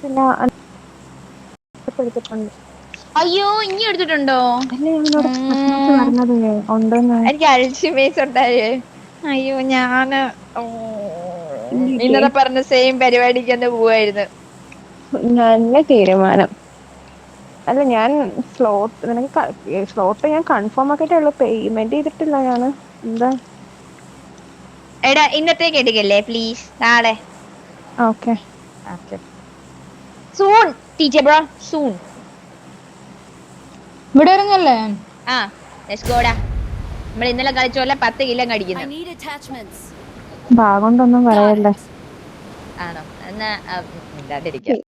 പിന്നെ എടുത്തിട്ടുണ്ട്. അയ്യോ ഇനി എടുത്തിട്ടുണ്ടോ? അല്ലേ അവനോട് പറഞ്ഞത് ഉണ്ടെന്ന്. എനിക്ക് അൽഷിമേഴ്സ് ഉണ്ടായേ. അയ്യോ ഞാന് ഇല്ലേ ഇന്നലെ പറഞ്ഞ സെയിം പരിപാടിക്ക് തന്നെ പോവായിരുന്നു. നല്ല തീരുമാനം. അല്ല ഞാൻ സ്ലോട്ട് ഞാൻ കൺഫേം ആക്കിയിട്ടേ ഉള്ളൂ. പേയ്മെന്റ് ചെയ്തിട്ടില്ല ഞാന്. എന്താ എടാ ഇന്നത്തേക്ക് എടുക്കല്ലേ പ്ലീസ്, നാളെ. Okay soon teacher bro soon. ഇവിടെ ഇറങ്ങല്ലേ? ആ ലെറ്റ്സ് ഗോടാ. നമ്മൾ ഇന്നലെ കളിച്ച പോലെ 10 കിലോ അടിക്കുന്നു. ഭാഗം കൊണ്ടൊന്നും പറയല്ലേ. ആണോ? എന്നാ ഇല്ലാണ്ടിരിക്കാം.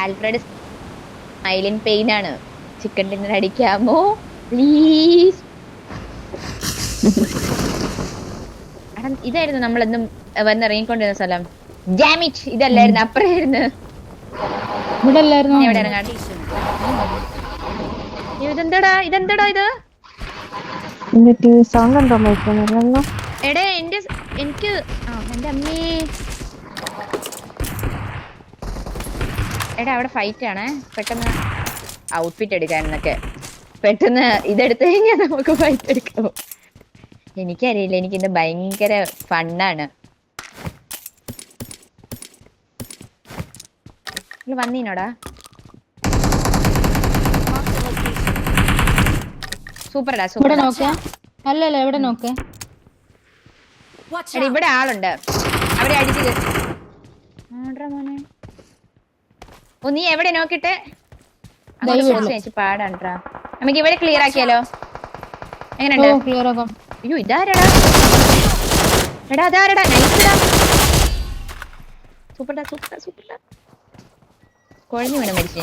ആൽഫ്രഡ് സ്മൈലിൻ പെയിൻ ആണ്. ചിക്കൻ ഡിന്നർ അടിക്കാമോ പ്ലീസ്? ഇതായിരുന്നു നമ്മളെന്നും വന്നിറങ്ങിക്കൊണ്ടിരുന്ന സ്ഥലം. ഡാമിറ്റ്, ഇതല്ലായിരുന്നു, അപ്പുറമായിരുന്നു. ഇതെന്താടാ ഇത്? സൗണ്ട് ഉണ്ടോ മൈക്കിനല്ലോ? എടേ എനിക്ക് എന്റെ അമ്മേ. എടാ അവിടെ ഫൈറ്റ് ആണേ. പെട്ടെന്ന് ഔട്ട്ഫിറ്റ് എടുക്കാനൊക്കെ പെട്ടെന്ന് ഇതെടുത്തു കഴിഞ്ഞാൽ നമുക്ക് ഫൈറ്റ് എടുക്കാമോ? എനിക്കറിയില്ല, എനിക്കിന്ന് ഭയങ്കര ഫണ്ണാണ്. വന്നീനോടാ? സൂപ്പർടാ സൂപ്പർ. അല്ലല്ല എവിടെ നോക്കേ? ഇവിടെ ആളുണ്ട്. അവരെ അടിച്ചത്. ഓ നീ എവിടെ നോക്കിട്ട് പാടാണ്ടാ. നമുക്ക് ഇവിടെ ക്ലിയർ ആക്കിയാലോ? എങ്ങനെയുണ്ട്? അയ്യോ ഇതാരടാ? എടാ അതാരടാ? നൈസ്ടാ. സൂപ്പർടാ. കുഴഞ്ഞു വീണ് മരിച്ചു.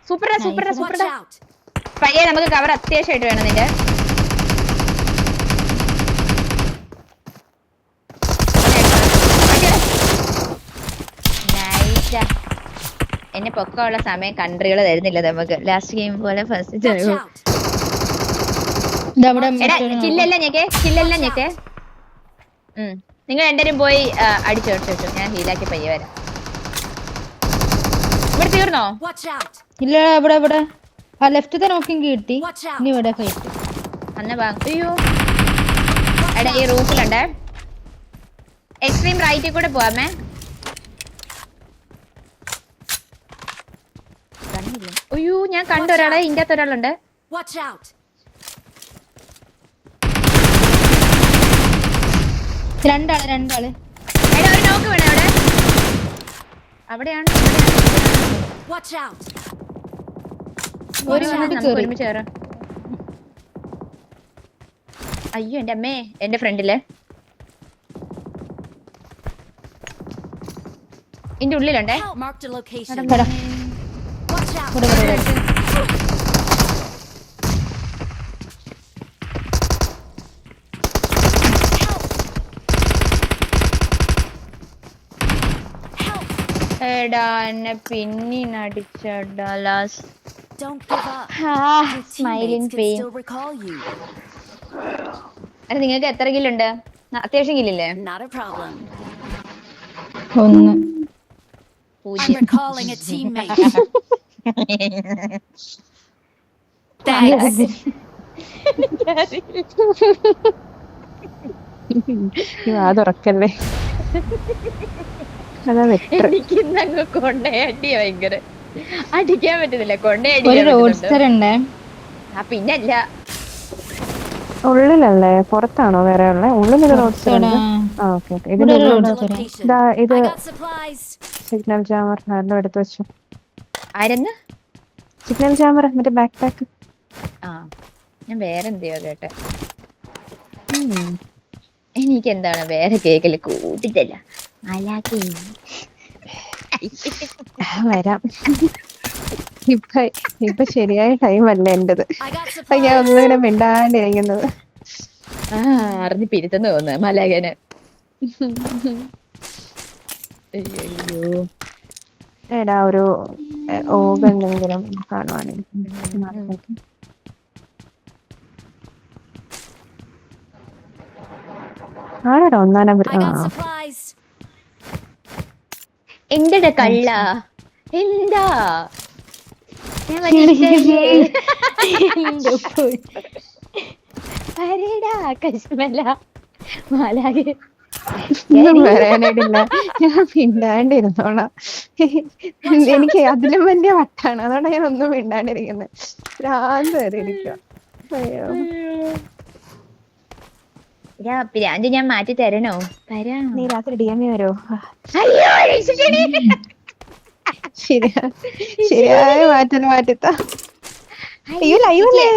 സൂപ്പർടാ. പയ്യെ നമുക്ക് കവർ അത്യാവശ്യമായിട്ട് വേണം നിന്റെ. എന്നെ പൊക്കമുള്ള സമയം കൺട്രികൾ തരുന്നില്ല നമുക്ക്. ലാസ്റ്റ് ഗെയിം പോലെ ഫസ്റ്റ് കില്ലെല്ലാം ഞെക്കേ. നിങ്ങൾ രണ്ടുപേരും പോയി അടിച്ചു. ഞാൻ ഹീലാക്കി പയ്യെ വരാം. ഇവിടെ തീർന്നോ? ഇല്ല ഇവിടെ ആ ലെഫ്റ്റത്തെ നോക്കിയെങ്കിൽ കിട്ടി. ഇനി ഇവിടെ ഫൈറ്റ്. അയ്യോ എടാ ഈ റൂഫിലുണ്ട്. എക്സ്ട്രീം റൈറ്റിൽ കൂടെ പോവാമേ. അയ്യോ ഞാൻ കണ്ട ഒരാളെ. ഇതിന്റെ അകത്ത് ഒരാളുണ്ട്. രണ്ടാള്. എടാ ഒരു നോക്ക് വേണേ അവിടെ. അവിടെയാണ്. ഒരുമിച്ച് കയറാം. അയ്യോ എന്റെ അമ്മേ, എന്റെ ഫ്രണ്ടില് ഇതിന്റെ ഉള്ളിലുണ്ടേ. എടാ എന്നെ പിന്നീനടിച്ചടാ ലാസ്റ്റ്. Smiling pain. അല്ല നിങ്ങൾക്ക് എത്ര കില്ലുണ്ട്? അത്യാവശ്യം കില്ലില്ലേ? 1. തുറക്കല്ലേ. എനിക്കിന്നങ്ങ് കൊണ്ടയടി ഭയങ്കര അടിക്കാൻ പറ്റുന്നില്ല. കൊണ്ടയടി പിന്നല്ല. ഉള്ളിലല്ലേ പുറത്താണോ വേറെ ഉള്ള? ഉള്ളിൽ റോഡ് സൈഡ്. ഇത് സിഗ്നൽ ജാമർ ആരുടെ എടുത്ത് വെച്ചു? ആരെന്ന്? സിഗ്നൽ ജാമർ മറ്റേ ബാക്ക് പാക്ക്. ഞാൻ വേറെ എന്തെയോ കേട്ടെ. എനിക്ക് എന്താണ് വേറെ കേക്കല് കൂട്ടിട്ടല്ല. വരാം. ഇപ്പൊ ശരിയായ ടൈം അല്ല എന്റത്. ഞാൻ ഒന്നിങ്ങനെ മിണ്ടാണ്ടിരിക്കുന്നത്. അറിഞ്ഞ് പിരുത്തെന്ന് തോന്നുന്നു മലകന്. അയ്യോ എടാ ഒരു ഓഗ് എന്തെങ്കിലും കാണുവാണെങ്കിൽ ആരാടാ ഒന്നാം നമ്പർ? എന്തടാ കള്ള എന്താ ഞാൻ മനസ്സിലായില്ലേ? പറയടാ കശ്മല മാലാകെ ഒന്നും പറയാനായിട്ടില്ല. ഞാൻ മിണ്ടാണ്ടിരുന്നോളാം. എനിക്ക് അതിലും വലിയ വട്ടാണ്, അതുകൊണ്ട് ഞാൻ ഒന്നും മിണ്ടാണ്ടിരിക്കുന്നത്. ഭ്രാന്ത് വരെ ഇരിക്കുക. അയ്യോ പിരാന്ത് ഞാൻ മാറ്റി തരണോ? തരാം. നീ രാത്രി DM വരുമോ? അയ്യോ രക്ഷിക്കണേ. ശരിയായ മാറ്റിത്താ. അയ്യോ ലൈവല്ലേ?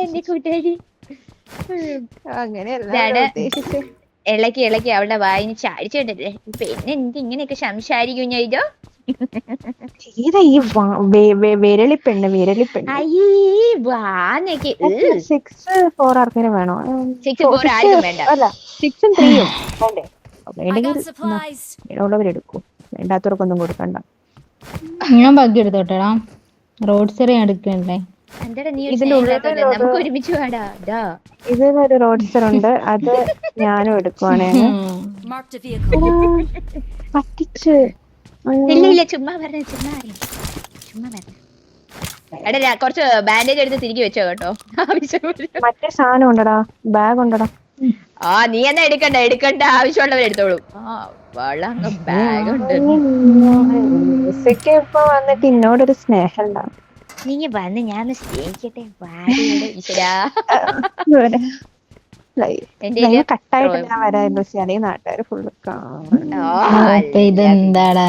എന്റെ കൂട്ടുകാരി അങ്ങനെയല്ല ഉദ്ദേശിച്ചേ. ഇളക്കി ഇളക്കി അവളുടെ വായിന് ചാടിച്ചിട്ടല്ലേ പിന്നെ എനിക്ക് ഇങ്ങനെയൊക്കെ സംസാരിക്കും ഞാൻ ഇതോ. ഏതാ ഈ വിരളിപ്പെണ്ണ്? അയ്യേ വാന്നേക്ക് 6-4 ആർക്കെങ്കിലും വേണോ? 6-4 ആർക്കും വേണ്ട. അല്ല 6-ഉം 3-ഉം വേണ്ടേ? വേണ്ടവരെടുക്കൂ, വേണ്ടാത്തവർക്കൊന്നും കൊടുക്കണ്ട. ഞാൻ ബാക്കി എടുത്തോട്ടെടാ. റോഡ് സെറി എടുക്കണ്ടേ? നമുക്ക് ഒരുമിച്ച് വേടാ. ഇതിലൊരു റോഡ്സ്റ്റർ ഉണ്ട്, അത് ഞാനും എടുക്കുവാണേ. പറ്റിച്ച് ഇല്ല ചുമ്മാ പറഞ്ഞ എടാ കുറച്ച് ബാൻഡേജ് എടുത്ത് തിരികെ വെച്ചോ കേട്ടോ. മറ്റേ സാധനം ഉണ്ടടാ, ബാഗ് ഉണ്ടടാ. നീ എന്നാ എടുക്കണ്ട ആവശ്യമുള്ളവർ എടുത്തോളൂ. ബാഗ് ഉണ്ട്. ഇപ്പൊ വന്നിട്ട് എന്നോടൊരു സ്നേഹം ഉണ്ടാവും. നീ വന്ന് ഞാൻ സ്നേഹിക്കട്ടെ. കട്ടായിട്ട് ഞാൻ വരായിരുന്നു, അല്ലെങ്കിൽ നാട്ടുകാര് ഫുള്ള് ഇതെന്താടാ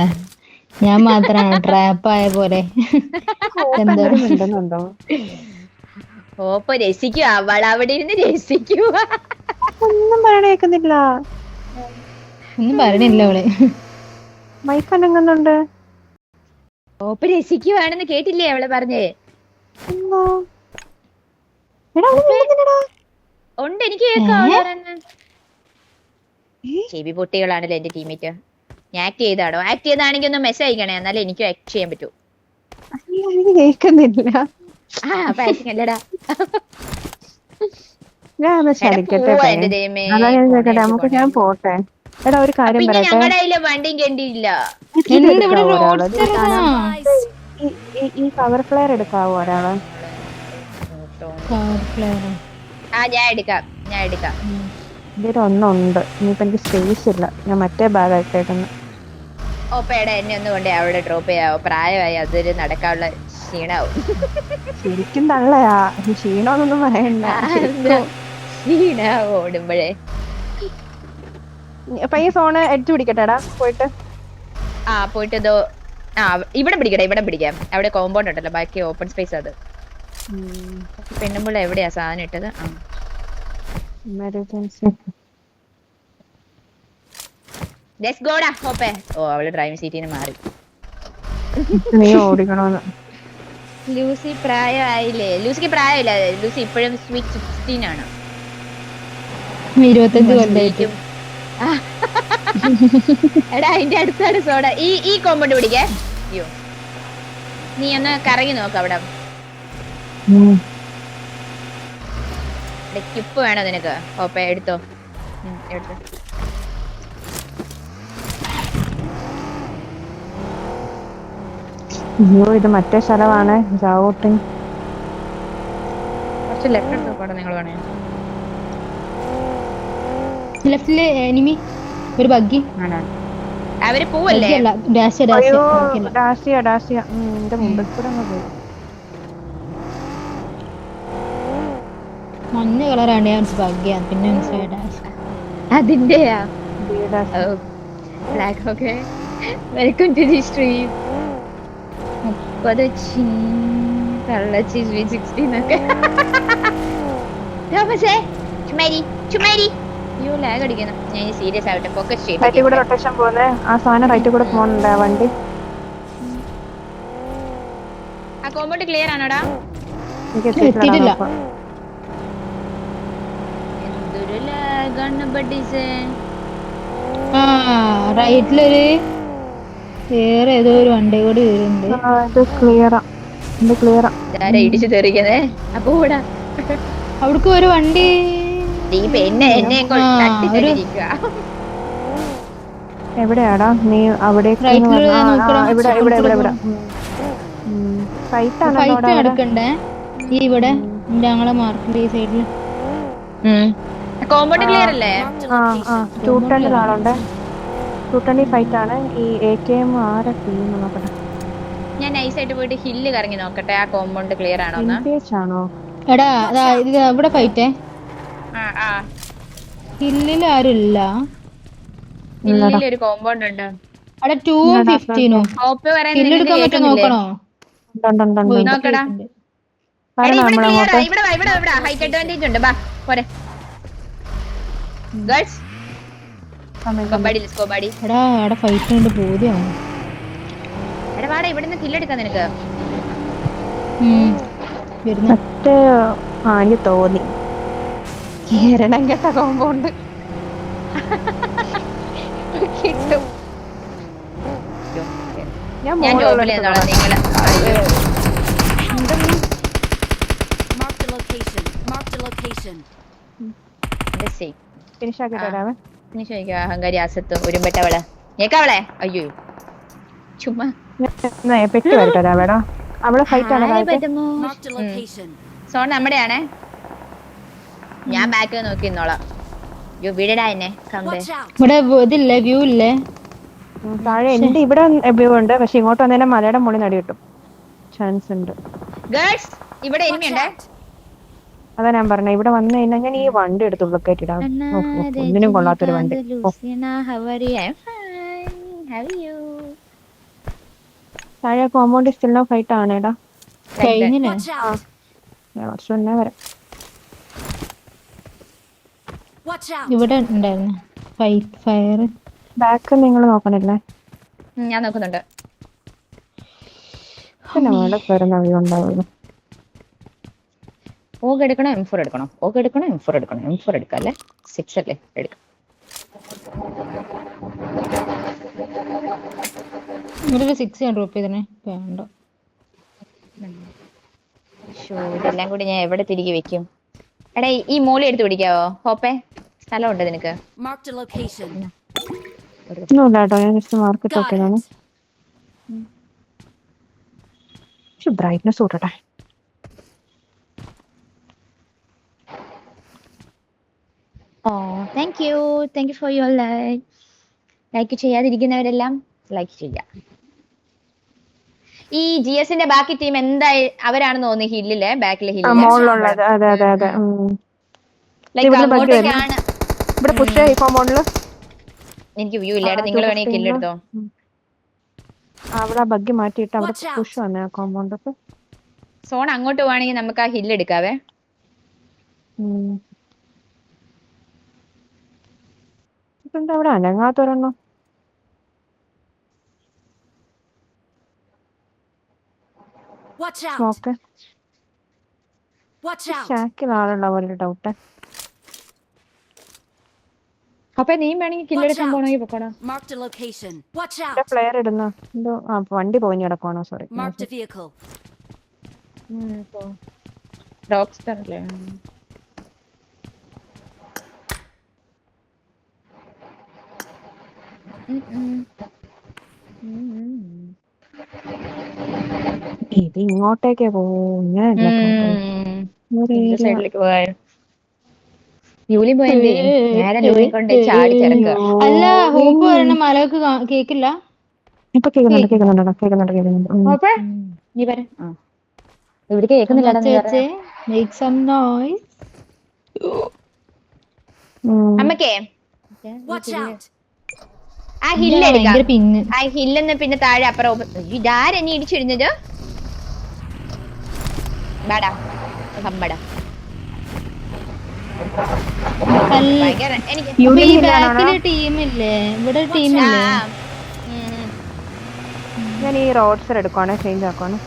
ഞാൻ മാത്രാണോ ട്രാപ്പായ പോലെ? മിണ്ടുന്നുണ്ടോ? ഓപ്പൊ രസിക്കൂ, അവൾ അവിടെ ഇരുന്ന് രസിക്കൂ. ഒന്നും പറയണേക്കുന്നില്ല, ഒന്നും പറയണില്ല അവള്. മൈക്ക് അനങ്ങുന്നുണ്ട്. ഓപ്പ് രസിക്കുവാണെന്ന് കേട്ടില്ലേ അവള് പറഞ്ഞേ? ഉണ്ട് എനിക്ക് കേൾക്കാം. ചെവി പൊട്ടികളാണല്ലോ എന്റെ ടീമേറ്റ്. ഞാൻ ആക്ട് ചെയ്താണോ? ആക്ട് ചെയ്താണെങ്കിൽ ഒന്ന് മെസ്സേജ് അയക്കണേ, എന്നാലും എനിക്ക് ആക്ട് ചെയ്യാൻ പറ്റൂ. കേൾക്കുന്നില്ല. അപ്പൊ ആക്ടിങ് അല്ലടാ. നമുക്ക് ഞാൻ പോട്ടെ. എടാ ഒരു കാര്യം പറയട്ടെ, ഞങ്ങളുടെ കയ്യില് വണ്ടിയും കണ്ടിയില്ല. ഈ കവർ ഫ്ലെയർ എടുക്കാവോ ഒരാള്? ഞാൻ എടുക്കാം. ഇതിൽ ഒന്നുണ്ട്, ഇനിയിപ്പോ എനിക്ക് സ്പേസ് ഇല്ല, ഞാൻ മറ്റേ ബാഗ് ആയിട്ടേക്കുന്നു. ഓപ്പേടാ എന്നെ ഒന്ന് കൊണ്ട് അവിടെ ഡ്രോപ്പ് ചെയ്യാവോ? പ്രായമായി അതൊരു നടക്കാനുള്ള ക്ഷീണാവും. ശരിക്കും തള്ളയാ, ക്ഷീണോന്നൊന്നും പറയണ്ട. ക്ഷീണാവും ഓടുമ്പോഴേ. അപ്പൊ ഈ ഫോണ് എടുത്തു പിടിക്കട്ടെടാ പോയിട്ട്. പോയിട്ട് ഇവിടെ പിടിക്കാം. അവിടെ കോമ്പൗണ്ട് ഉണ്ടല്ലോ, ബാക്കി ഓപ്പൺ സ്പേസ്. അത് പെണ്ണുമ്പോൾ എവിടെയാ സാധനം ഇട്ടത്? അവള് ഡ്രൈവിംഗ് സീറ്റിന് മാറി. നീ ഓടിക്കണോന്ന്. ലൂസി പ്രായമായില്ലേ? ലൂസിക്ക് പ്രായമില്ല, ലൂസി ഇപ്പോഴും സ്വീറ്റ് 16 ആണ്. 25 കൊല്ലായിട്ടും. എടാ അതിന്റെ അടുത്താണ് സോഡ. ഈ കോമ്പൗണ്ട് പിടിക്കേ. അയ്യോ നീ ഒന്ന് കറങ്ങി നോക്ക് അവിടെ. കിപ്പ് വേണോ നിനക്ക്? ഓപ്പ എടുത്തോ. അയ്യോ ഇത് മറ്റേ സ്ഥലമാണ്. കുറച്ച് ലെഫ്റ്റ് എടുത്തോടെ നിങ്ങൾ വേണേ. ലെഫ്റ്റില് എനിമി ഒരു ബഗ്ഗി. അവര് പോവല്ലേ? എന്റെ മുമ്പിൽ കൂടെ പോയി. മഞ്ഞ കളറാണ് ഞാൻ ബഗ്ഗിയാണ്, പിന്നെ മനസ്സിലായി അതിന്റെയാ. Okay welcome to the stream. കള്ളച്ചി 16 ഒക്കെ. ചുമ്മാരി അയ്യോ ലാഗ് അടിക്കുന്നു. ഞാൻ സീരിയസ് ആവട്ടെ. ഫോക്കസ് റൊട്ടേഷൻ പോലെ ആ സാധനം റൈറ്റ് കൂടെ പോകുന്നുണ്ട് വണ്ടി. ആ കോമ്പൗണ്ട് ക്ലിയർ ആണോടാ? എത്തിയിട്ടില്ല. എന്തൊരു ലാഗാണ് ബഡീസ്. റൈറ്റിലൊരു വേറെ ഏതോ ഒരു വണ്ടി കൂടി വരുന്നുണ്ട്. ക്ലിയറാ. ഇത് ക്ലിയറാ. ഇതാരാ ഇടിച്ചു തെറിക്കുന്നേ? അപ്പൊ കൂടാ അവിടക്ക് ഒരു വണ്ടി. എന്നെ തട്ടിട്ടിരിക്കുക. എവിടെയാടാ നീ? അവിടേക്ക് റൈറ്റില് നോക്കണം. ഇവിടെ ഇവിടെ ഇവിടെ ഇവിടെ ഫൈറ്റ് ആണല്ലോ ഫൈറ്റ് നടക്കണ്ടേ ഈ ഇവിടെ ഞങ്ങളെ മാർക്കിന്റെ ഈ സൈഡില്. കോമ്പൗണ്ട് ക്ലിയർ അല്ലേ? ടൂട്ടണിൽ ആളുണ്ട്. ടൂട്ടണി ഫൈറ്റ് ആണ്. ഈ AKM ആരെ ടീം നോക്കട്ടെ. ഞാൻ നൈസായിട്ട് പോയിട്ട് ഹില്ല് കറങ്ങി നോക്കട്ടെ ആ കോമ്പൗണ്ട് ക്ലിയർ ആണോ ആണോ? എടാ ഇത് ഇവിടെ ഫൈറ്റേ. ഹില്ലിൽ ആരും ഇല്ല. ഒരു കോമ്പൗണ്ട് ഉണ്ട്. അവിടെ 215 ഹില്ലെടുക്കാൻ പറ്റുമോ നോക്കണോ? നോക്കടാ. ഇവിടെ ഹൈറ്റ് അഡ്വാൻറ്റേജ് ഉണ്ട്. ബാ പോരെ ഗേൾസ്. എടാ അവിടെ ഫൈറ്റ് ഉണ്ട് ബോധ്യമാണ്. എടാ വാടാ ഇവിടുന്ന് കില്ലെടുക്കാം നിനക്ക്. എനിക്ക് തോന്നി എരണം കേട്ട കോമ്പൗണ്ട് കിട്ടും. ഞാൻ ജോബിൽ നിന്നോളാം. നിങ്ങള് അഹങ്കാരി ആസത്തും ഒരുമ്പെട്ടവള് ഞേക്കവളെ. അയ്യോ ചുമ്മാ പെട്ടി വരട്ടെ വേടാ. അവിടെ ഫൈറ്റ് ആണ്. സോൺ നമ്മുടെയാണേ. ഞാൻ ബാക്ക് നോക്കി നിന്നോളാം. വീടാ എന്നെ ഇവിടെ ഇതില്ലേ വ്യൂ ഇല്ലേ? താഴെ എന്റെ ഇവിടെ വ്യൂ ഉണ്ട്. പക്ഷെ ഇങ്ങോട്ട് വന്നേരം മലയുടെ മുകളിൽ നടി കിട്ടും ചാൻസ് ഉണ്ട്. ഗേൾസ് ഇവിടെ എനിമിയുണ്ടേ. അതാ ഞാൻ പറഞ്ഞ ഇവിടെ വന്നു കഴിഞ്ഞാൽ ഞാൻ ഈ വണ്ടി എടുത്ത് ഉള്ളക്കേറ്റ് ഇടാം. ഒന്നിനും കൊള്ളാത്തൊരു വണ്ടി. താഴെ കോമ്പൗണ്ട് സ്റ്റിൽ ഫൈറ്റ് ആണേടാ. കുറച്ച് മുന്നേ വരാം. ഇവിടെ ഉണ്ടായിരുന്നു ഫയർ. ബാക്ക് നിങ്ങൾ നോക്കണില്ലേ? ഞാൻ നോക്കുന്നുണ്ട്. പിന്നെ മേലെ വരുന്ന വ്യൂ ഉണ്ടാവുള്ളൂ. ഓഗ് എടുക്കണോ M4 എടുക്കണോ? ഓഗ് എടുക്കണോ M4 എടുക്കണോ? M4 എടുക്കാം അല്ലേ? 6 അല്ലേ? എടുക്കാം. ഇവിടെ 6 ഞാൻ ഡ്രോപ്പ് ചെയ്തേ. വേണ്ട. ഇതെല്ലാം കൂടി ഞാൻ എവിടെ തിരികെ വെക്കും? എടാ ഈ മോളി എടുത്ത് പിടിക്കാവോ ഹോപ്പേ? സ്ഥലമുണ്ട് നിനക്ക്? ഒന്നുമില്ലാട്ടോ. ഞാൻ ജസ്റ്റ് മാർക്കറ്റ് നോക്കിയതാണ്. ബ്രൈറ്റ്നസ് കൂട്ടട്ടെ. Thank you for your like ചെയ്യാതിരിക്കുന്നവരെല്ലാം ലൈക്ക് ചെയ്യാം. ഈ GSന്റെ ബാക്കി ടീം എന്തായി അവരാണെന്ന് തോന്നുന്നു. ഹില്ലിലെ ബാക്കിലെ ഹില്ലുള്ളത്. അതെ അതെ അതെ. ഇവിടെ പുഷ് കോമ്പൗണ്ടില് എനിക്ക് വ്യൂ ഇല്ല. നിങ്ങൾ വേണമെങ്കിൽ കില്ലെടുത്തോ. അവിടെ ബഗ്ഗി മാറ്റിയിട്ട് അവിടെ പുഷ് വന്നേ കോമ്പൗണ്ട്. സോൺ അങ്ങോട്ട് പോവാണെങ്കിൽ നമുക്ക് ആ ഹില്ല് എടുക്കാവേ. ഇതെന്താ അവിടെ അനങ്ങാത്തൊരെണ്ണം? ഷാക്കിൽ ആളുള്ള പോലെ ഡൗട്ട്. അപ്പൊ നീ വേണമെങ്കിൽ കില്ലെടുക്കാൻ പോണെങ്കിൽ പോക്കോടാ. പ്ലെയർ ഇടുന്ന എന്തോ വണ്ടി പോയി കിടക്കുവാണോ? സോറി. റോക്ക് സ്റ്റാർ അല്ലേ? ഇത് ഇങ്ങോട്ടേക്ക് പോകും. സൈഡിലേക്ക് പോയാൽ യൂലി പോയെന്തേ? നേരെ ലൂയി കൊണ്ട് ചാടി ചെറുക്കുക. അല്ല ഹോപ്പ് വരണ മലക്ക് കേക്കില്ല. ഇപ്പൊ കേക്കുന്നുണ്ട്. നീ പറ. ഇവിടെ കേൾക്കുന്നില്ല. അമ്മക്കേ ആ ഹില്ലെടുക്കാം. ആ ഹില്ലെന്ന് പിന്നെ താഴെ അപ്പുറം ഇതാരെന്നെ ഇടിച്ചിരുന്നത്? ബാടാ ഹമ്പടാ. ടീമില്ലേ ഇവിടെ? ടീമില്ലേ? ഞാൻ ഈ റോഡ് സൈഡ് എടുക്കുവാണ്. ചേഞ്ച് ആക്കുവാണ്.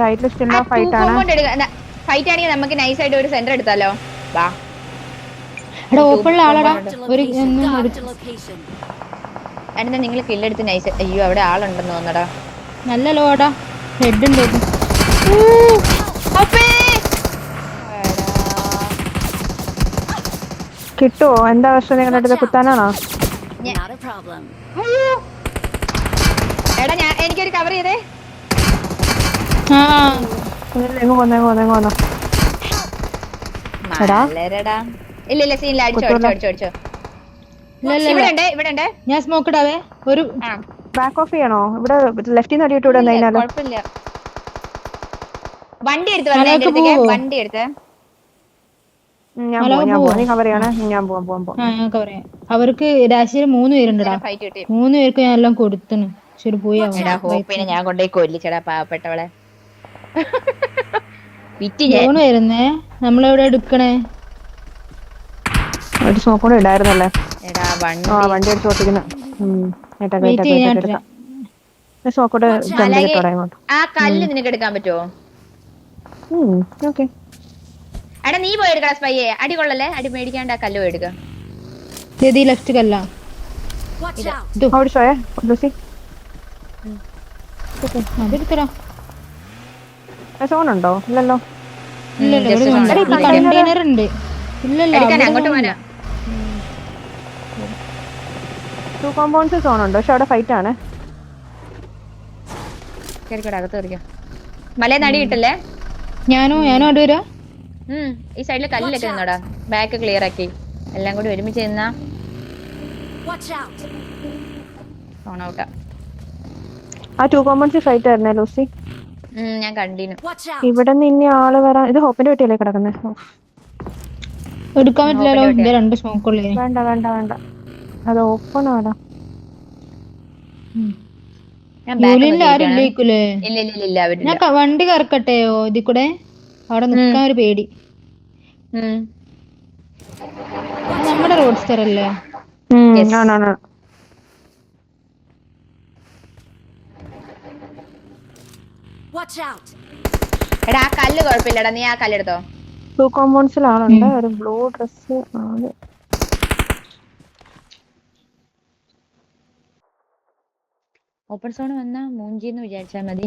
റൈറ്റ് ലിസ്റ്റ് ഫൈറ്റ് ആണ്. ഫൈറ്റ് ആണെങ്കിൽ നമുക്ക് നൈസ് ആയിട്ട് ഒരു സെന്റർ എടുത്താലോ? വാ എടാ ഓപ്പണിലെ ആളടാ ഒരു ഒന്നും അതിന് നിങ്ങൾ കില്ലെടുത്ത് നൈസ്. അയ്യോ അവിടെ ആളുണ്ടെന്ന് തോന്നടാ. നല്ല ലോടാ ഹെഡ് ഉണ്ട് ഇത്. കിട്ടുവോ? എന്താ പ്രശ്നം? നിങ്ങളുടെ അടുത്ത് കുത്താനാണോ? എടാ എനിക്കൊരു കവർ ചെയ്തേ. ആ എങ്ങ് പോന്നോ എടാ. മലരടാ. ഇല്ല സീനില്ല. അടിച്ചോ. ഇല്ല ഇവിടെ ഉണ്ട്. ഞാൻ സ്മോക്ക് ഇടാവേ. ഒരു ബാക്ക് ഓഫ് ചെയ്യണോ? ഇവിടെ ലെഫ്റ്റിൽ നിന്ന് അടിയിട്ട് ഇവിടെ കഴിഞ്ഞാലോ? കുഴപ്പമില്ല. വണ്ടി എടുത്ത് വന്നേ എന്റെ അടുത്തേക്ക്. വണ്ടി എടുത്ത് ഞാൻ പോവാം. നീ കവർ ചെയ്യണേ. ഞാൻ പോവാം. ഞങ്ങൾക്ക് പറയാം. അവർക്ക് രാശിയിൽ 3 പേരുണ്ടടാ. ഫൈറ്റ് കിട്ടി. 3 പേർക്ക് ഞാൻ എല്ലാം കൊടുത്തണ്. ശരി പോയി എടാ ഹോപ്പിനെ ഞാൻ കൊണ്ടുപോയി കൊല്ലിച്ചടാ പാവപ്പെട്ടവളെ. വിറ്റ് ഫോൺ വരുന്നേ. നമ്മളെവിടെ എടുക്കണേ? ഒരു സ്മോക്ക് കൂടെ ഇടായിരുന്നല്ലേ. എടാ വണ്ടി അടിച്ച് ഓട്ടിക്കുന്ന സ്മോക്കോട്ട് ഇങ്ങോട്ട്. ആ കല്ല് നിനക്ക് എടുക്കാൻ പറ്റുമോ? ഓക്കെ. എടാ നീ പോയി എടുക്കടാ സ്പൈയെ. അടി കൊള്ളല്ലേ. അടി മേടിക്കാണ്ട് ആ കല്ല് പോയി എടുക്ക. ലെഫ്റ്റ് കല്ല ഓടിച്ചോയേ ലൂസി. അതെടുത്തടാ. സോണുണ്ടോ? ഇല്ലല്ലോ. കണ്ടെയ്നർ ഉണ്ട്. ഇല്ലല്ലോ അങ്ങോട്ട് പോരാ. 2 കോമ്പൗണ്ട്സ് സോണുണ്ട്. പക്ഷെ അവിടെ ഫൈറ്റ് ആണ്. അകത്ത് കയറിക്കോ. മലയിൽ നടി കിട്ടല്ലേ. ഞാനോ അവിടെ വരാ. ഈ സൈഡില് കല്ലിലൊക്കെ നിന്നോടാ. ബാക്ക് ക്ലിയർ ആക്കി എല്ലാം കൂടി ഒരുമിച്ച് നിന്നാ ഔട്ടാ. ആ 2 കോമ്പൗണ്ട്സ് ഫൈറ്റ് ആയിരുന്നേ ലൂസി. ഞാൻ കണ്ടിന്യൂ. ഇവിടെ നിന്ന് ഇനി ആള് വരാൻ. ഇത് ഹോപ്പിന്റെ വീട്ടിലേ കിടക്കുന്നേ. എടുക്കാൻ പറ്റില്ലല്ലോ. എന്റെ 2 സ്മോക്ക് ഉള്ളേ. വേണ്ട അത് ഓപ്പൺ ആടാ. ആരും ഇല്ലേക്കൂലേ? ഇല്ല ഞാൻ വണ്ടി കറക്കട്ടെയോ ഇതിൽ കൂടെ? അവിടെ നിക്കാൻ ഒരു പേടി. നമ്മുടെ റോഡ് സ്റ്റർ അല്ലേ? എടാ ആ കല്ല് കുഴപ്പമില്ലടാ. നീ ആ കല്ലെടുത്തോ. 2 കോമ്പൗണ്ട്സിൽ ആളുണ്ട്. ഒരു ബ്ലൂ ഡ്രസ്. ഓപ്പൺ സോൺ വന്നാ മൂഞ്ചിന്ന് വിചാരിച്ചാ മതി.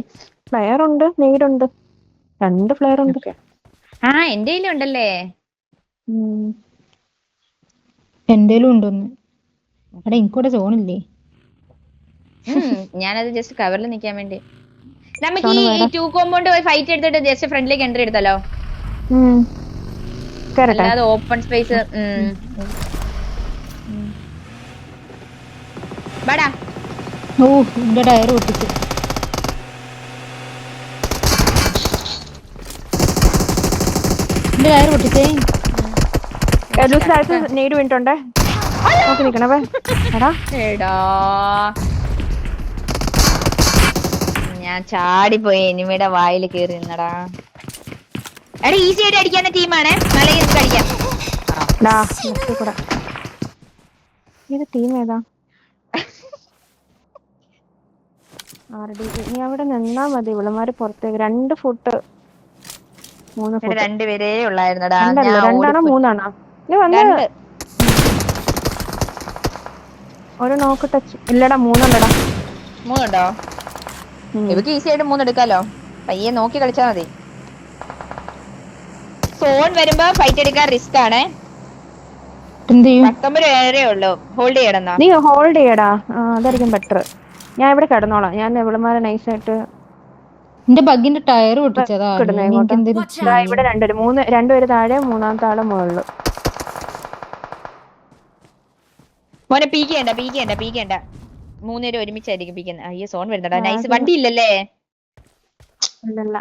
ഫ്ലെയർ ഉണ്ട്. നീഡുണ്ട്. 2 ഫ്ലെയർ ഉണ്ട്. എന്റെ ഉണ്ടല്ലേ. എന്തേലും ഉണ്ടോന്ന്. എടാ എനിക്കൂടെ സോണില്ലേ? ഞാനത് ജസ്റ്റ് കവറിൽ നിക്കാൻ വേണ്ടി. നമുക്ക് ഈ 2 കോമ്പൗണ്ട് പോയി ഫൈറ്റ് എടുത്തിട്ട് ജസ്റ്റ് ഫ്രണ്ടിലേക്ക് എൻട്രി എടുത്താലോ? അല്ലാതെ ഓപ്പൺ സ്പേസ്. ബാടാ. എന്റെ ടയർ പൊട്ടിച്ചു. നീഡ് വേണ്ടിട്ടുണ്ടേ. നോക്കി നിക്കണവേ. ഞാൻ ചാടിപ്പോയി. എനിമിയുടെ വായിൽ കേറി നിന്നടാ. എടാ ഈസി ആയിട്ട് അടിക്കാവുന്ന ടീമാണ്. മലയിൽ അടിക്കാം. ഇത് ടീം ഏതാ? നീ അവിടെ നിന്നാ മതി. ഇവളുമാര് പുറത്തേക്ക് 2 ഫുട്ട് 3 ഫുട്ട്. 2 പേരേ ഉള്ളായിരുന്നടാ. 2ആണോ 3ആണോ? ഒരു നോക്ക് ടച്ച് ഇല്ലടാ. 3 ഉണ്ടടാ. 3 ഉണ്ടോ? ഇവക്ക് ഈസി ആയിട്ട് 3 എടുക്കാലോ. പയ്യെ നോക്കി കളിച്ചാ മതി. സോൺ വരുമ്പോ ഫൈറ്റ് എടുക്കാൻ റിസ്ക് ആണ്. 19 പേരേ ഉള്ളൂ. ഹോൾഡ് ചെയ്യണം. നീ ഹോൾഡ് ചെയ്യടാ. അതായിരിക്കും ബെറ്റർ. ഞാൻ ഇവിടെ കിടന്നോളാം. ഞാൻ ഇവളുമാരെ നൈസായിട്ട്. എന്റെ ബഗ്ഗിന്റെ ടയർ പൊട്ടിച്ചതാ. ഇവിടെ 2 പേര് താഴെ, 3ാമത്തെ ആള് മുകളില്. മോനെ പീക്കേണ്ട 3 പേര് ഒരുമിച്ചായിരിക്കും പീക്കുന്നത്. അയ്യോ സോൺ വരുന്നടാ. നൈസ്. വണ്ടി ഇല്ലല്ലേ? ഇല്ലല്ല.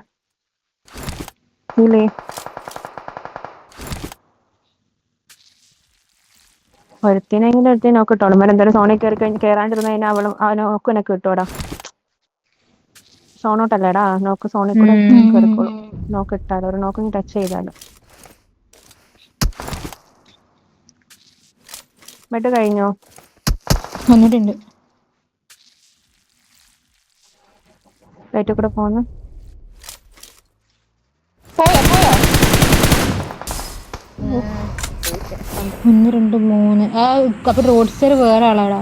ഒരുത്തിനെങ്കിലും ഒരുത്തിനെ നോക്കിട്ടോളും. എന്തായാലും സോണിൽ കയറാണ്ടിരുന്ന അവനൊക്കെ എനക്ക് കിട്ടൂടാ. സോണോട്ടല്ലേടാ. നോക്ക് സോണിൽ കൂടെ കയറിക്കോളും. നോക്കിട്ടാലോ. ഒരു നോക്കി ടച്ച് ചെയ്താലോ. ബെഡ് കഴിഞ്ഞോ? വന്നിട്ടുണ്ട്. റൈറ്റിൽ കൂടെ പോന്നു. ഉണ്ട്. 1 2 3 ആ അപ്പൊ റോഡ് സൈഡ് വേറെ ആളാടാ.